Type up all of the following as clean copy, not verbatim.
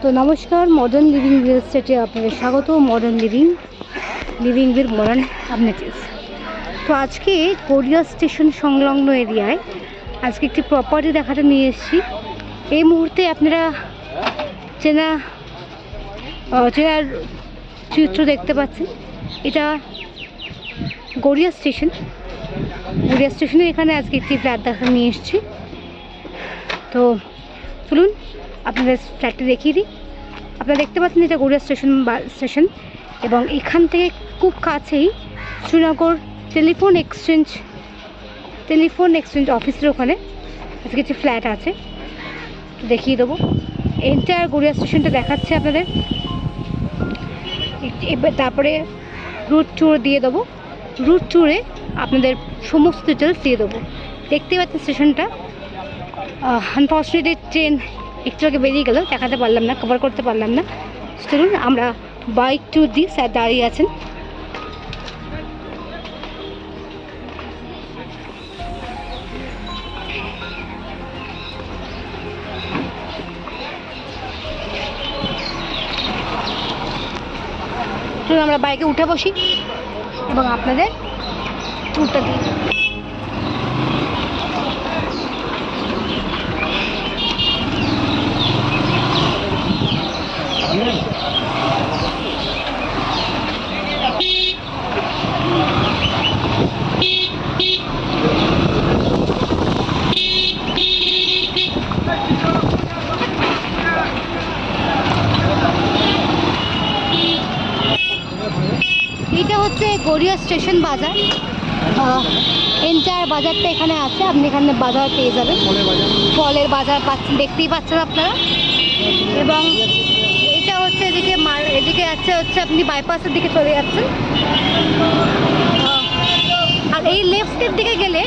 তো নমস্কার, modern living real এস্টেটে আপনাদের স্বাগত। Modern living with modern updates. তো আজকে গড়িয়া স্টেশন সংলগ্ন এরিয়ায় আজকে একটি প্রপার্টি দেখাতে নিয়ে এসেছি। এই মুহূর্তে আপনারা চেনার চিত্র দেখতে পাচ্ছেন। এটা গড়িয়া স্টেশনের এখানে আজকে একটি ফ্ল্যাট দেখাতে নিয়ে এসেছি। তো চলুন আপনাদের ফ্ল্যাটটি দেখিয়ে দিই। আপনারা দেখতে পাচ্ছেন এটা গড়িয়া স্টেশন এবং এখান থেকে খুব কাছেই শ্রীনগর টেলিফোন এক্সচেঞ্জ অফিসের ওখানে আজকে একটি ফ্ল্যাট আছে, দেখিয়ে দেবো। এন্টায়ার গড়িয়া স্টেশনটা দেখাচ্ছে আপনাদের। তারপরে রুট ট্যুর দিয়ে দেবো। রুট ট্যুরে আপনাদের সমস্ত ডিটেলস দিয়ে দেবো। দেখতে পাচ্ছেন স্টেশনটা। আনফর্চুনেটলি ট্রেন একটু আগে বেরিয়ে গেল, দেখাতে পারলাম না, কভার করতে পারলাম না। চলুন আমরা বাইক ট্যুর দিই। স্যার দাঁড়িয়ে আছেন। চলুন আমরা বাইকে উঠে বসি এবং আপনাদের ট্যুরটা দিই। এটা হচ্ছে গড়িয়া স্টেশন বাজার। এন্টায়ার বাজারটা এখানে আছে। আপনি এখানে বাজার পেয়ে যাবেন, ফলের বাজার পাচ্ছেন, দেখতেই পাচ্ছেন আপনারা। এবং এটা হচ্ছে এদিকে হচ্ছে আপনি বাইপাসের দিকে চলে যাচ্ছেন। আর এই লেফটের দিকে গেলে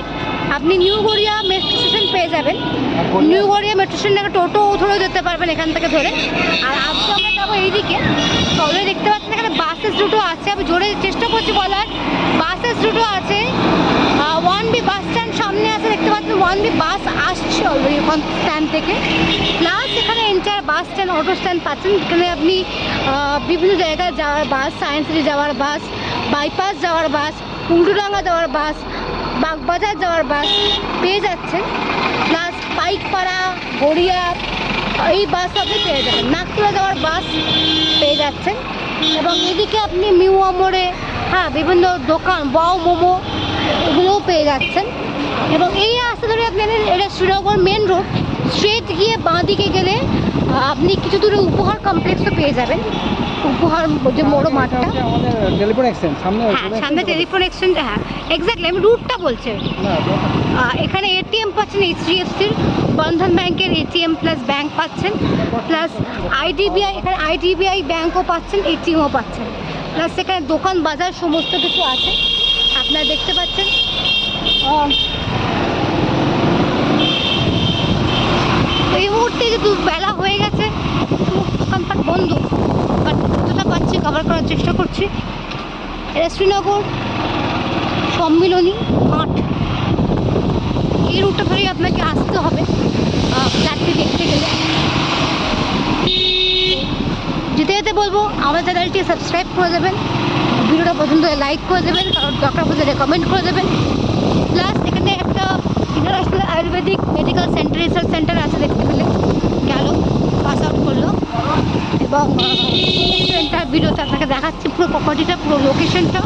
আপনি নিউ গড়িয়া মেট্রো স্টেশন পেয়ে যাবেন। নিউ গড়িয়া মেট্রো স্টেশন থেকে টোটো ধরেও যেতে পারবেন এখান থেকে ধরে। আর আজকে আমরা যাবো এইদিকে। তবে দেখতে পাচ্ছেন এখানে বাসেস রুটও আছে। আমি জোরে চেষ্টা করছি বলার। বাসেস রুটও আছে। 1B বাস স্ট্যান্ড সামনে আছে, দেখতে পাচ্ছেন 1B বাস আসছে অলরেডি এখন স্ট্যান্ড থেকে। প্লাস এখানে entire bus stand, auto stand পাচ্ছেন। এখানে আপনি বিভিন্ন জায়গায় যাওয়ার বাস, সায়েন্স সিটি যাওয়ার বাস, বাইপাস যাওয়ার বাস, উল্টোডাঙ্গা যাওয়ার বাস, বাগবাজার যাওয়ার বাস পেয়ে যাচ্ছেন। প্লাস পাইকপাড়া, গড়িয়া এই বাস আপনি পেয়ে যাবেন। নাগপুরা যাওয়ার বাস পেয়ে যাচ্ছেন। এবং এদিকে আপনি মিউয়া মোড়ে বিভিন্ন দোকান, বাও মোমো এগুলোও পেয়ে যাচ্ছেন। এবং এই রাস্তা ধরে আপনি এটা শ্রীনগর মেন রোড স্ট্রেট গিয়ে বাঁ দিকে গেলে আপনি কিছু দূরে উপহার কমপ্লেক্সও পেয়ে যাবেন। উপহার যে বড় মাঠটা, সামনে টেলিফোন এক্সচেঞ্জ। হ্যাঁ, এক্স্যাক্টলি আমি রুটটা বলছি। এখানে এটিএম পাচ্ছেন HDFCর, বন্ধন ব্যাংকের এটিএম প্লাস ব্যাংক পাচ্ছেন, প্লাস এখানে IDBI ব্যাংকও পাচ্ছেন, ATMও পাচ্ছেন। প্লাস সেখানে দোকান বাজার সমস্ত কিছু আছে আপনারা দেখতে পাচ্ছেন। এই মুহূর্তে যে বেলা হয়ে গেছে, দোকানপাট বন্ধ, বাট যতটা পাচ্ছি কভার করার চেষ্টা করছি। এটা শ্রীনগর সম্মিলনী মাঠ। এই রুটটা ধরেই আপনাকে আসতে হবে ফ্ল্যাটটি দেখতে গেলে। যেতে যেতে বলবো আমার চ্যানেলটি সাবস্ক্রাইব করে দেবেন, ভিডিওটা পছন্দ হলে লাইক করে দেবেন, কারণ দরকার পড়লে রেকমেন্ড করে দেবেন। প্লাস এখানে একটা international Ayurvedic medical research centre আছে, দেখতে পেলে গেল, পাস আউট করলো। এবং সেন্টার ভিডিওতে আপনাকে দেখাচ্ছি পুরো প্রপার্টিটা, পুরো লোকেশনটা।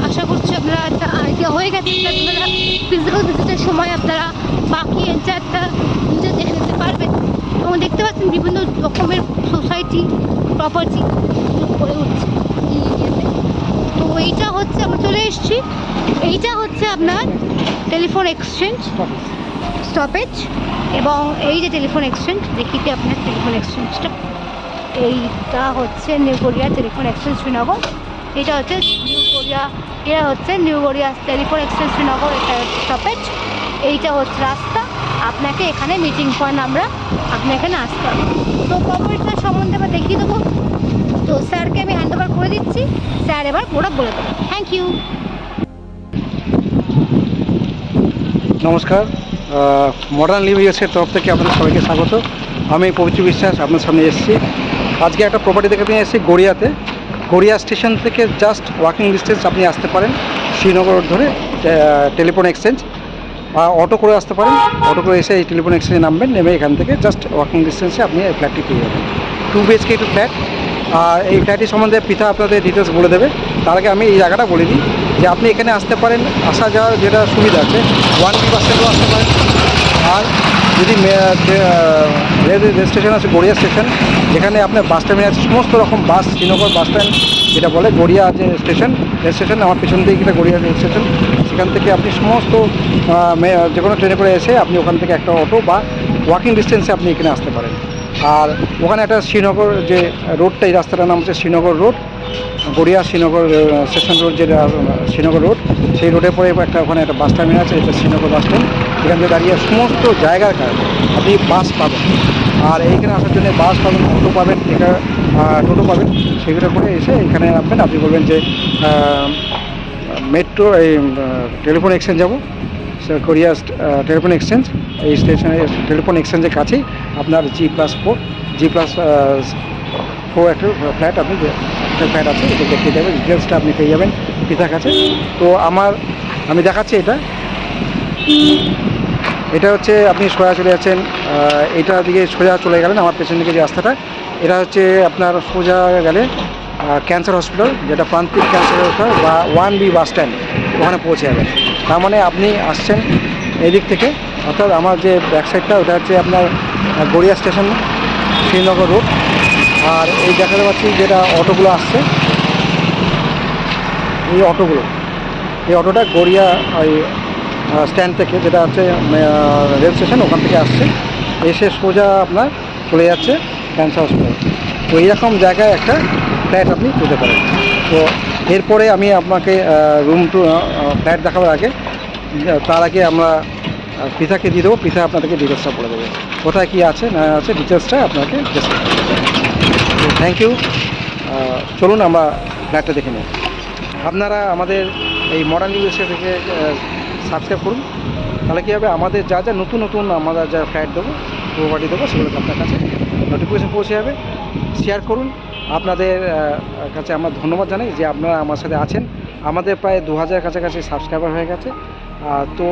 আশা করছি আপনারা একটা আইডিয়া হয়ে গেছে। আপনারা ফিজিক্যাল ভিজিটের সময় আপনারা বাকি এন্টায়ারটা নিজে দেখে নিতে পারবেন। এবং দেখতে পাচ্ছেন বিভিন্ন রকমের সোসাইটি প্রপার্টি করে উঠছে এই এরিয়াতে। তো এইটা হচ্ছে আমরা চলে এসেছি। এইটা হচ্ছে আপনার টেলিফোন এক্সচেঞ্জ স্টপেজ। এবং এই যে টেলিফোন এক্সচেঞ্জ, দেখিতে আপনার টেলিফোন এক্সচেঞ্জটা, এইটা হচ্ছে new Garia telephone exchange Srinagar. এটা হচ্ছে new Garia telephone exchange Srinagar, এটা স্টপেজ। এইটা হচ্ছে রাস্তা। আপনাকে এখানে মিটিং পয়েন্ট আপনি এখানে আসতে হবে। তো প্রপার্টিটার সম্বন্ধে আমরা দেখিয়ে দেবো। তো স্যারকে আমি হ্যান্ড ওভার করে দিচ্ছি। স্যার এবার পুরো বলে দেবো। Thank you. নমস্কার, মডার্ন লিভিং এর তরফ থেকে আপনাদের সবাইকে স্বাগত। আমি পবিত্র বিশ্বাস আপনার সামনে এসেছি। আজকে একটা প্রপার্টি থেকে নিয়ে এসেছি গড়িয়াতে। গড়িয়া স্টেশন থেকে জাস্ট ওয়াকিং ডিস্টেন্স আপনি আসতে পারেন শ্রীনগর রোড ধরে টেলিফোন এক্সচেঞ্জ, বা অটো করে আসতে পারেন। অটো করে এসে এই টেলিফোন এক্সচেঞ্জে নামবেন, নেমে এখান থেকে জাস্ট ওয়াকিং ডিস্টেন্সে আপনি এই ফ্ল্যাটটি পেয়ে যাবেন। 2 BHK একটু ফ্ল্যাট। আর এই ফ্ল্যাটটি সম্বন্ধে পিতা আপনাদের ডিটেলস বলে দেবে। তার আগে আমি এই জায়গাটা বলে দিই যে আপনি এখানে আসতে পারেন, আসা যাওয়ার যেটা সুবিধা আছে 1B বাস স্ট্যান্ডেও আসতে পারেন। আর যদি রেল স্টেশন আছে গড়িয়া স্টেশন, যেখানে আপনার বাস টার্মিনাল আছে, সমস্ত রকম বাস, শ্রীনগর বাস স্ট্যান্ড যেটা বলে গড়িয়া যে স্টেশন, রেল স্টেশন আমার পেছন দিকে যেটা গড়িয়া রেল স্টেশন, সেখান থেকে আপনি সমস্ত যে কোনো ট্রেনে করে এসে আপনি ওখান থেকে একটা অটো বা ওয়াকিং ডিস্টেন্সে আপনি এখানে আসতে পারেন। আর ওখানে একটা শ্রীনগর যে রোডটা, এই রাস্তাটার নাম হচ্ছে Srinagar road, Garia Srinagar station road, যেটা শ্রীনগর রোড, সেই রোডের পরে একটা ওখানে একটা বাস টার্মিনাল আছে, এটা শ্রীনগর বাস স্ট্যান্ড। এখান থেকে দাঁড়িয়ে সমস্ত জায়গার কাজ আপনি বাস পাবেন। আর এইখানে আসার জন্য বাস পাবেন, অটো পাবেন, টোটো পাবেন। সেগুলো করে এসে এখানে নামবেন। আপনি বলবেন যে মেট্রো এই টেলিফোন এক্সচেঞ্জ যাবো, গড়িয়া টেলিফোন এক্সচেঞ্জ, এই স্টেশনে টেলিফোন এক্সচেঞ্জের কাছেই আপনার G+4 একটা ফ্ল্যাট আপনি ফ্ল্যাট আছে, এটা দেখতে যাবেন। ডিটেলসটা আপনি পেয়ে যাবেন পিতার কাছে। তো আমি দেখাচ্ছি এটা হচ্ছে আপনি সোজা চলে যাচ্ছেন, এটা দিকে সোজা চলে গেলেন আমার পেছন দিকে যে রাস্তাটা, এটা হচ্ছে আপনার সোজা গেলে ক্যান্সার হসপিটাল, যেটা প্রান্তিক ক্যান্সার হসপিটাল, বা 1B বাস স্ট্যান্ড, ওখানে পৌঁছে যাবেন। তার মানে আপনি আসছেন এদিক থেকে, অর্থাৎ আমার যে ব্যাক সাইডটা ওটা হচ্ছে আপনার গড়িয়া স্টেশন, শ্রীনগর রোড। আর এই দেখাতে পাচ্ছি যেটা অটোগুলো আসছে, এই অটোটা গড়িয়া ওই স্ট্যান্ড থেকে, যেটা হচ্ছে রেল স্টেশন, ওখান থেকে আসছে, এসে সোজা আপনার চলে যাচ্ছে ক্যান্সার হসপিটাল। তো এইরকম জায়গায় একটা ফ্ল্যাট আপনি পেতে পারেন। তো এরপরে আমি আপনাকে ফ্ল্যাট দেখাবার আগে, তার আগে আমরা পিতাকে দিয়ে দেবো। পিতা আপনাদেরকে ডিটেলসটা বলে দেবে, কোথায় কী আছে না আছে, ডিটেলসটা আপনাকে ডিসকাস করতে হবে। তো থ্যাংক ইউ। চলুন আমরা ফ্ল্যাটটা দেখে নেব। আপনারা আমাদের এই মডার্ন নিউজ থেকে সাবস্ক্রাইব করুন, তাহলে কী হবে, আমাদের যা যা নতুন আমরা যা ফ্ল্যাট দেবো, প্রপার্টি দেবো, সেগুলো আপনার কাছে নোটিফিকেশন পৌঁছে যাবে। শেয়ার করুন। আপনাদের কাছে আমরা ধন্যবাদ জানাই যে আপনারা আমার সাথে আছেন। আমাদের প্রায় 2000 কাছাকাছি সাবস্ক্রাইবার হয়ে গেছে। তো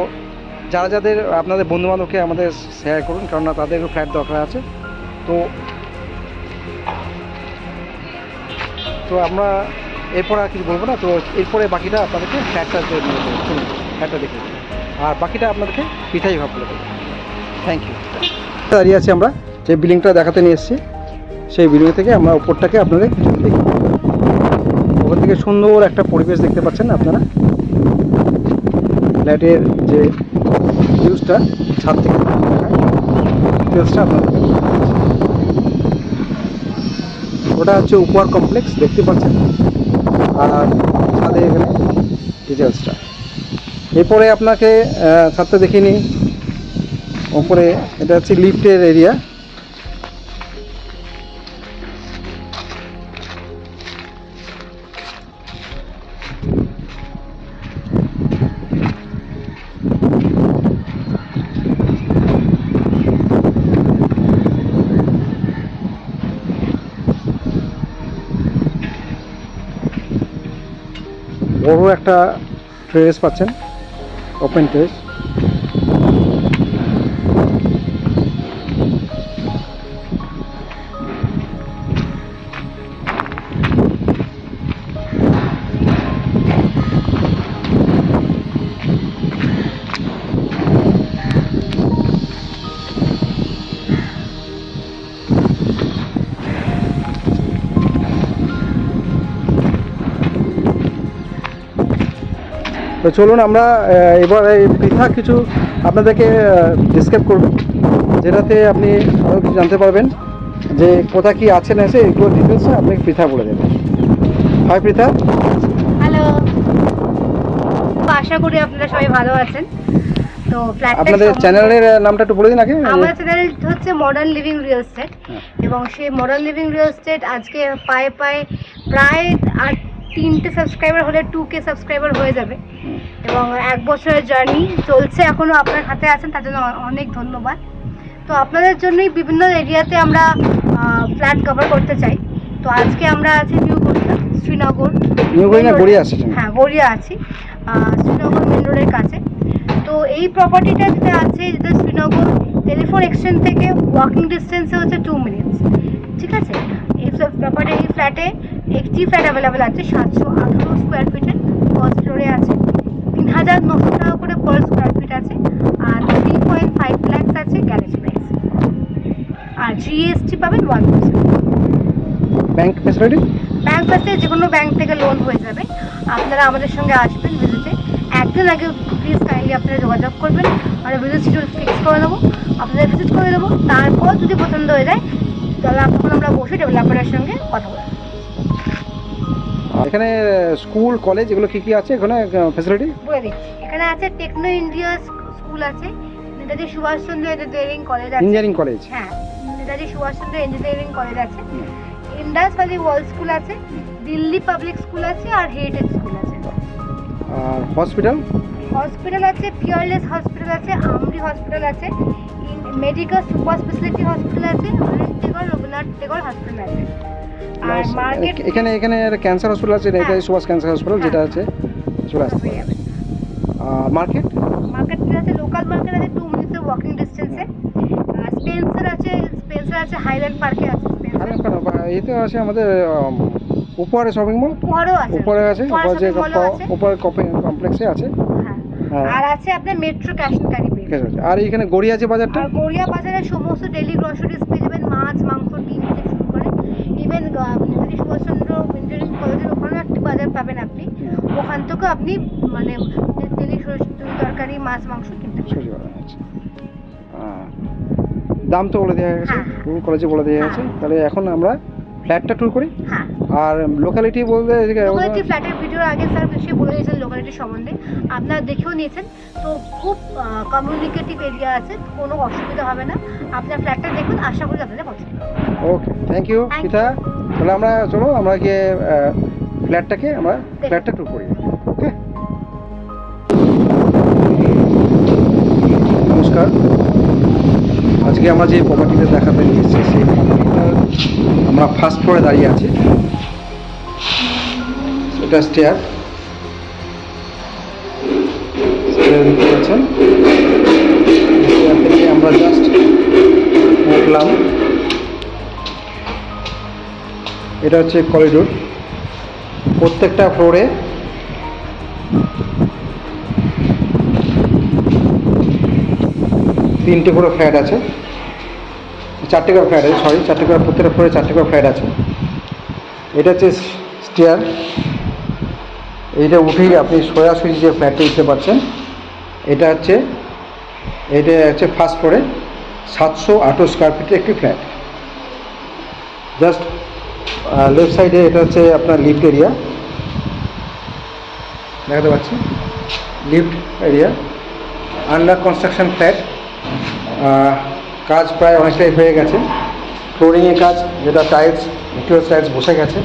যাদের আপনাদের বন্ধুবান্ধবকে আমাদের শেয়ার করুন, কেননা তাদেরও ফ্ল্যাট দরকার আছে। তো আমরা এরপর আর কিছু বলবো না। তো এরপরে বাকিটা আপনাদেরকে ফ্ল্যাটটা দেখে, আর বাকিটা আপনাদেরকে পিঠাই ভাব বলে দেবো। Thank you. দাঁড়িয়ে আছি আমরা যে বিল্ডিংটা দেখাতে নিয়ে এসেছি, সেই বিল্ডিং থেকে আমরা উপরটাকে আপনাদের কিছু দেখি। ওখান থেকে সুন্দর একটা পরিবেশ দেখতে পাচ্ছেন আপনারা। ফ্ল্যাটের যে ভিউজটা ছাদ থেকে দেখায়, ডিটেলসটা আপনাদের ওটা হচ্ছে উপহার কমপ্লেক্স দেখতে পাচ্ছেন, আর ছাদে এখানে ডিটেলসটা। এরপরে আপনাকে ছাদটা দেখিয়ে নিই। ওপরে এটা হচ্ছে লিফটের এরিয়া। বড় একটা টেরেস পাচ্ছেন, ওপেন টেরেস। তো চলুন আমরা এবার এই পৃথক কিছু আপনাদেরকে ডিসক্রাইব করব, যেটাতে আপনি আরও কিছু জানতে পারবেন যে কোথা কি আছে না আছে, এগুলো ডিটেলসে আপনাকে পৃথা বলে দেবেন। হাই পৃথা। হ্যালো, আশা করি আপনারা সবাই ভালো আছেন। তো আপনাদের চ্যানেলের নামটা একটু বলে দিন আগে। আমার চ্যানেল হচ্ছে মডার্ন লিভিং রিয়েল এস্টেট, এবং সেই মডার্ন লিভিং রিয়েল এস্টেট আজকে প্রায় 3টে সাবস্ক্রাইবার হলে 2K সাবস্ক্রাইবার হয়ে যাবে, এবং 1 বছরের জার্নি চলছে, এখনও আপনার হাতে আছেন, তার জন্য অনেক ধন্যবাদ। তো আপনাদের জন্যই বিভিন্ন এরিয়াতে আমরা ফ্ল্যাট কভার করতে চাই। তো আজকে আমরা আছি new Garia, Srinagar. New Garia Garia station. হ্যাঁ, গড়িয়া আছি, শ্রীনগর মেন রোডের কাছে। তো এই প্রপার্টিটা যেটা আছে, যেটা শ্রীনগর টেলিফোন এক্সচেঞ্জ থেকে ওয়াকিং ডিস্টেন্সে হচ্ছে 2 মিনিটস, ঠিক আছে। এই প্রপার্টি, এই ফ্ল্যাটে একটি ফ্ল্যাট অ্যাভেলেবেল আছে 718 স্কোয়ার ফিটের, ফার্স্ট ফ্লোরে আছে। 3,900 টাকা করে পার স্কোয়ার ফিট আছে, আর 3.5 লাখস আছে গ্যারেজ প্রাইস, আর জিএসটি পাবেন 1%। Bank facility? ব্যাংক ফ্যাসিলিটি যে কোনো ব্যাংক থেকে লোন হয়ে যাবে। আপনারা আমাদের সঙ্গে আসবেন ভিজিটে, একদিন আগে প্লিজ কাইন্ডলি আপনারা যোগাযোগ করবেন, আমরা ভিজিট শিডিউল ফিক্স করে দেবো, আপনাদের ভিজিট করে দেবো। তারপর যদি পছন্দ হয়ে যায় তাহলে তখন আমরা বসে ডেভেলপারের সঙ্গে কথা বলবো। এখানে স্কুল কলেজ এগুলো কি কি আছে এখানে ফ্যাসিলিটি? বলে দিচ্ছি, এখানে আছে টেকনো ইন্ডিয়া স্কুল আছে, নেতাজি সুভাষচন্দ্র ইঞ্জিনিয়ারিং কলেজ আছে। Engineering college? হ্যাঁ, নেতাজি সুভাষচন্দ্র ইঞ্জিনিয়ারিং কলেজ আছে, ইন্ডাস ভ্যালি ওয়ার্ল্ড স্কুল আছে, দিল্লি পাবলিক স্কুল আছে, আর হেরিটেজ স্কুল আছে। আর হসপিটাল? হসপিটাল আছে, পিয়ারলেস হসপিটাল আছে, আমরি হসপিটাল আছে, মেডিকেল সুপার স্পেশালিটি হসপিটাল আছে, অনিল টেগর, রবীন্দ্রনাথ টেগর হসপিটাল আছে। আর মার্কেট, এখানে ক্যান্সার হসপিটাল আছে, নেতাজি সুভাষ ক্যান্সার হসপিটাল যেটা আছে, চলে আসতে হয়ে যাবে। মার্কেট? মার্কেট আছে, লোকাল মার্কেট আছে 2 মিনিটের ওয়াকিং ডিস্টেন্সে। স্পেন্সার আছে হাইল্যান্ড পার্কে আছে স্পেন্সার। এতে আছে আমাদের উপরে শপিং মল? উপরেও আছে, উপরে আছে, উপরে যে উপরে কমপ্লেক্সে আছে। হ্যাঁ, আর আছে আপনার মেট্রো ক্যাশ এন্ড ক্যারি পেয়ে যাবেন। আর এইখানে গড়িয়া যে বাজারটা? আর গড়িয়া বাজারে সমস্ত ডেইলি গ্রসারিজ পেয়ে যাবেন, মাছ, মাংস, ডিম থেকে শুরু করে। ইভেন নেতাজি সুভাষচন্দ্র ইঞ্জিনিয়ারিং কলেজের ওখানেও একটি বাজার পাবেন আপনি, ওখান থেকেও আপনি মানে ডেইলি তরকারি, মাছ, মাংস কিনতে পারেন। দাম তো বলে দেওয়া গেছে, স্কুল কলেজে বলে দেওয়া গেছে। তাহলে এখন আমরা ফ্ল্যাটটা ট্যুর করি। হ্যাঁ, আর লোকালিটি বলতে লোকালিটি ফ্ল্যাটের ভিডিওর আগে স্যার বেশি বলে দিয়েছেন লোকালিটি সম্বন্ধে, আপনারা দেখেও নিয়েছেন। তো খুব কমিউনিকেটিভ এরিয়া আছে, কোনো অসুবিধা হবে না। আপনার ফ্ল্যাটটা দেখুন, আশা করি আপনাদের পছন্দ হবে। ওকে, থ্যাংক ইউ পিতা। তাহলে আমরা চলো আমরা গিয়ে ফ্ল্যাটটা ট্যুর করি। ওকে, নমস্কার। আজকে আমরা যে প্রপার্টিটা দেখাতে নিয়েছি সেই প্রপার্টিটা আমরা ফার্স্ট ফ্লোরে দাঁড়িয়ে আছি। এটা স্টেয়ার দেখতে পাচ্ছেন। স্টেয়ার থেকে আমরা জাস্ট উঠলাম, এটা হচ্ছে করিডোর। প্রত্যেকটা ফ্লোরে তিনটে করে ফ্ল্যাট আছে, চারটে করে ফ্ল্যাট আছে, চারটে করে, প্রত্যেকটা ফ্লোরে 4টে করে ফ্ল্যাট আছে। এটা হচ্ছে স্টেয়ার, এইটা উঠেই আপনি সোজাসুজি যে ফ্ল্যাটটা উঠতে পারছেন। এটা হচ্ছে ফার্স্ট ফ্লোরে 708 স্কোয়ার ফিটের একটি ফ্ল্যাট। জাস্ট লেফট সাইডে এটা হচ্ছে আপনার লিফট এরিয়া, দেখাতে পাচ্ছি lift area. Under construction flat, কাজ প্রায় অনেকটাই হয়ে গেছে। ফ্লোরিংয়ের কাজ, যেটা টাইলস, ভিক্টোরিয়া টাইলস বসে গেছে,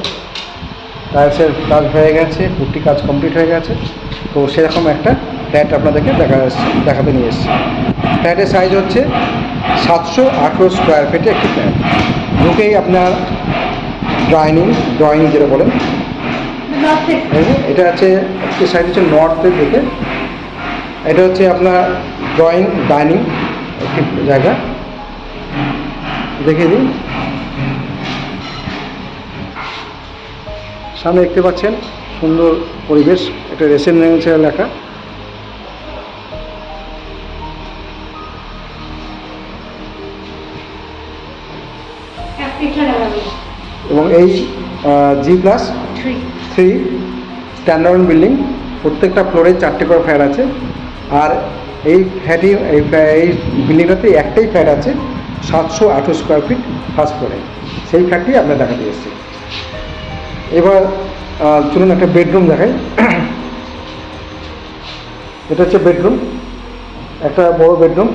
টাইলসের কাজ হয়ে গেছে, পুট্টি কাজ কমপ্লিট হয়ে গেছে। তো সেরকম একটা ফ্ল্যাট আপনাদেরকে দেখাতে নিয়ে এসেছি। ফ্ল্যাটের সাইজ হচ্ছে 718 স্কোয়ার ফিটে একটি ফ্ল্যাট। ঢুকেই আপনার ড্রয়িং যেটা বলেন, এটা হচ্ছে একটি সাইড হচ্ছে নর্থের দিকে। এটা হচ্ছে আপনার ডাইনিং একটি জায়গা, দেখিয়ে দিন। সামনে দেখতে পাচ্ছেন সুন্দর পরিবেশ, একটা রেসিডেন্সিয়াল এলাকা। এবং এই G+3 স্ট্যান্ডার্ড বিল্ডিং, প্রত্যেকটা ফ্লোরে 4টে করে ফ্ল্যাট আছে। আর এই বিল্ডিংটাতে একটাই ফ্ল্যাট আছে 708 স্কোয়ার ফিট ফার্স্ট ফ্লোরে, সেই ফ্ল্যাটটি আপনার দেখাতে এসেছি। এবার চলুন একটা বেডরুম দেখাই। এটা হচ্ছে বেডরুম, একটা বড় বেডরুম,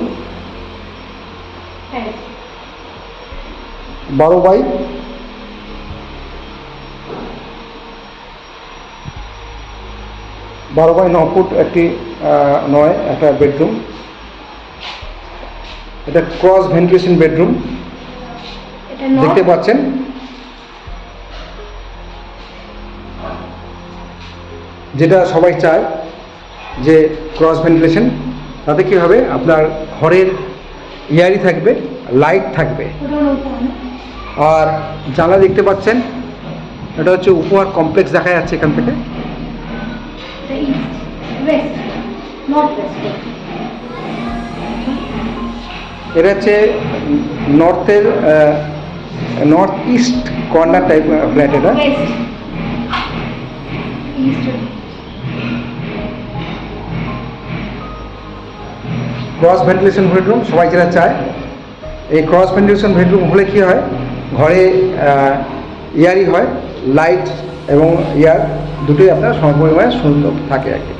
12x9 ফুট একটি একটা বেডরুম। এটা ক্রস ভেন্টিলেশন বেডরুম, দেখতে পাচ্ছেন। যেটা সবাই চায় যে ক্রস ভেন্টিলেশন, তাতে কী হবে আপনার ঘরের এয়ারই থাকবে, লাইট থাকবে। আর জানলা দেখতে পাচ্ছেন, এটা হচ্ছে উপহার কমপ্লেক্স দেখা যাচ্ছে এখান থেকে। এটা হচ্ছে নর্থের north east corner type flat. এটা ক্রস ভেন্টিলেশন বেডরুম সবাই যেটা চায়। এই ক্রস ভেন্টিলেশন বেডরুম হলে কী হয়, ঘরে এয়ারই হয়, লাইট এবং এয়ার দুটোই আপনার সমপরিমাণে সুন্দর থাকে আর কি।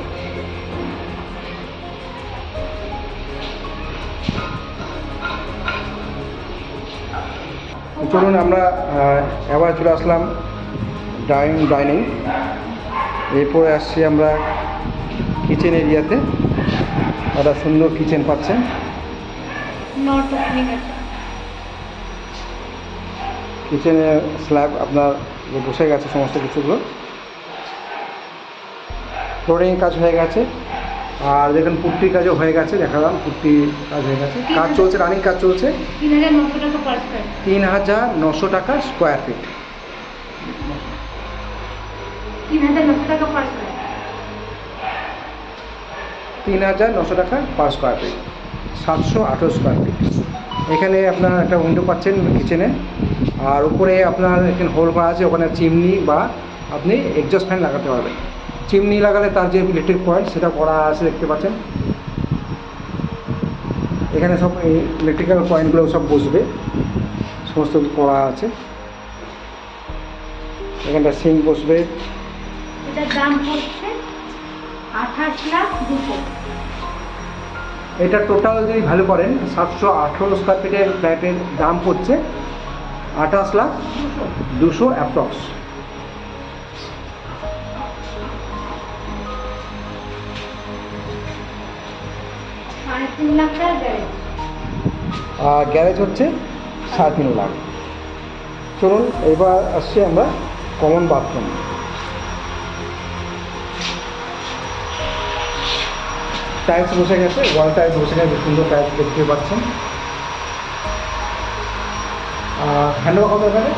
চলুন আমরা এবার চলে আসলাম ডাইনিং। এরপরে আসছি আমরা কিচেন এরিয়াতে। একটা সুন্দর কিচেন পাচ্ছেন। কিচেনের স্ল্যাব আপনার বসে গেছে, সমস্ত কিছুগুলো ফ্লোরিং কাজ হয়ে গেছে। আর দেখুন পুট্টির কাজও হয়ে গেছে, দেখালাম পুট্টির কাজ হয়ে গেছে, কাজ চলছে, রানিং কাজ চলছে। 3,900 টাকা স্কোয়ার ফিট। 3,900 টাকা per square feet, 718 square feet. এখানে আপনার একটা উইন্ডো পাচ্ছেন কিচেনে। আর উপরে আপনার এখানে হোল করা আছে, ওখানে চিমনি বা আপনি এক্সস্ট ফ্যান লাগাতে পারবেন। চিমনি লাগালে তার যে ইলেকট্রিক পয়েন্ট সেটা করা আছে, দেখতে পাচ্ছেন। এখানে সব এই ইলেকট্রিক্যাল পয়েন্টগুলো সব বসবে, সমস্ত কিছু করা আছে। এখানটা সিঙ্ক বসবে। এটার দাম হচ্ছে 28,200,000। এটা টোটাল যদি ভ্যালু করেন 718 স্কোয়ার ফিটের ফ্ল্যাটের দাম পড়ছে 28,200,000 অ্যাপ্রক্স। আর গ্যারেজ হচ্ছে 3.5 লাখ। চলুন এবার আসছি আমরা কমন বাথরুম। টাইলস বসে গেছে, ওয়াল টাইলস বসে গেছে, সুন্দর টাইলস দেখতে পাচ্ছেন। হ্যান্ডওভার কবে এখানে?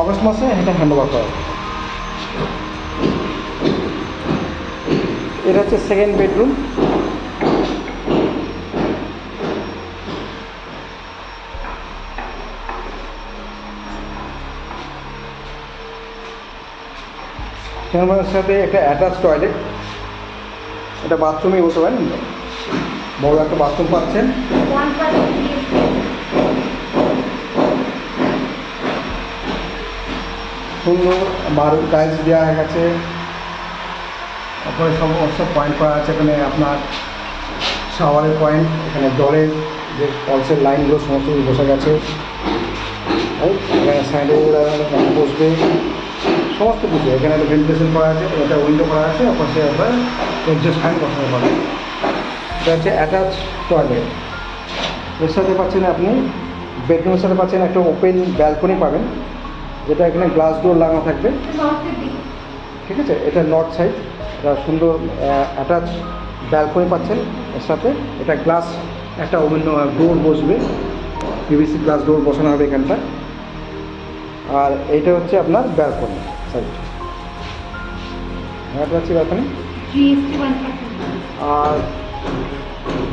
অগস্ট মাসে এটা হ্যান্ডওভার করা। এটা হচ্ছে সেকেন্ড বেডরুম। সেখানের সাথে একটা অ্যাটাচ টয়লেট, এটা বাথরুমে বলতে পারেন, বড় একটা বাথরুম পাচ্ছেন। সুন্দর মার্বেল টাইলস দেওয়া হয়ে গেছে। তারপরে সমস্ত পয়েন্ট করা আছে। এখানে আপনার শাওয়ারের পয়েন্ট, এখানে জলের যে কলসের লাইনগুলো সমস্ত কিছু বসে গেছে। এখানে সাইডে বসবে সমস্ত কিছু। এখানে একটা ভেন্টিলেশন করা আছে, একটা উইন্ডো করা আছে, অপাশে আপনার এক্সস্ট ফ্যান বসানো করা। এটা হচ্ছে অ্যাটাচ টয়লেট। এর সাথে পাচ্ছেন আপনি বেডরুমের সাথে পাচ্ছেন একটা ওপেন ব্যালকনি পাবেন, যেটা এখানে গ্লাস ডোর লাগানো থাকবে। ঠিক আছে, এটা নর্থ সাইড। এটা সুন্দর অ্যাটাচ ব্যালকনি পাচ্ছেন এর সাথে। এটা গ্লাস একটা ওপেন ডোর বসবে, পিভিসি গ্লাস ডোর বসানো হবে এখানটা। আর এইটা হচ্ছে আপনার ব্যালকনি সাইড। এটা হচ্ছে ব্যালকনি। আর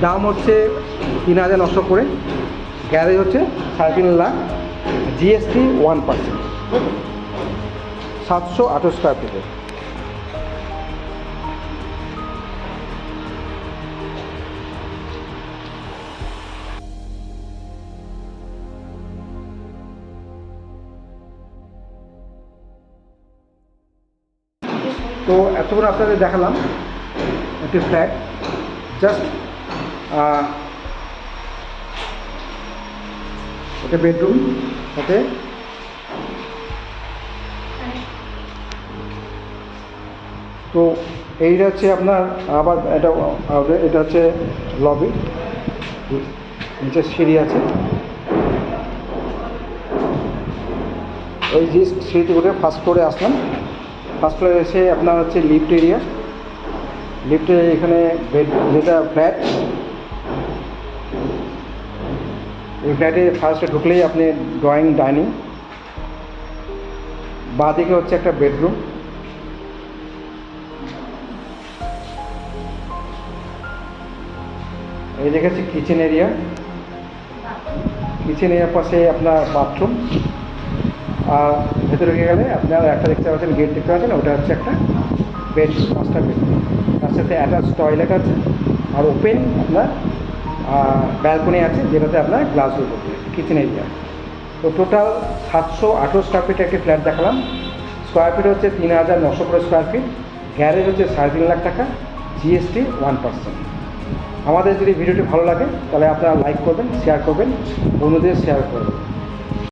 দাম হচ্ছে 3,900 করে। গ্যারেজ হচ্ছে 3.5 লাখ, জিএসটি 1%, 728 স্কোয়ার ফিটে। তো এতক্ষণ আপনাদের দেখালাম একটি ফ্ল্যাট, জাস্ট একটা বেডরুম সাথে তো এইটা হচ্ছে আপনার আবার এটা হচ্ছে লবি, নিচে সিঁড়ি আছে। ওই যে সিঁড়িতে করে ফার্স্ট ফ্লোরে আসলাম, ফার্স্ট ফ্লোরে এসে আপনার হচ্ছে লিফট এরিয়া, লিফটে এখানে বেড যেটা ফ্ল্যাট, এই ফ্ল্যাটে ফার্স্টে ঢুকলেই আপনি ড্রয়িং ডাইনিং, বাঁ দিকে হচ্ছে একটা বেডরুম, এই দেখেছি কিচেন এরিয়া, কিচেন এরিয়ার পাশে আপনার বাথরুম, আর ভেতরে গেলে আপনার একটা দেখতে পাচ্ছেন গেট দেখতে পাচ্ছেন, ওটা হচ্ছে একটা বেড, মাস্টার বেড, তার সাথে অ্যাটাচ টয়লেট আছে, আর ওপেন আপনার ব্যালকনি আছে যেটাতে আপনার গ্লাস ডোর করবে কিচেন এরিয়া। তো টোটাল 718 স্কোয়ার ফিট একটি ফ্ল্যাট দেখালাম। স্কোয়ার ফিট হচ্ছে 3,900 করে স্কোয়ার ফিট, গ্যারেজ হচ্ছে 3.5 লাখ টাকা, জিএসটি 1%। আমাদের যদি ভিডিওটি ভালো লাগে তাহলে আপনারা লাইক করবেন, শেয়ার করবেন, বন্ধুদের শেয়ার করবেন।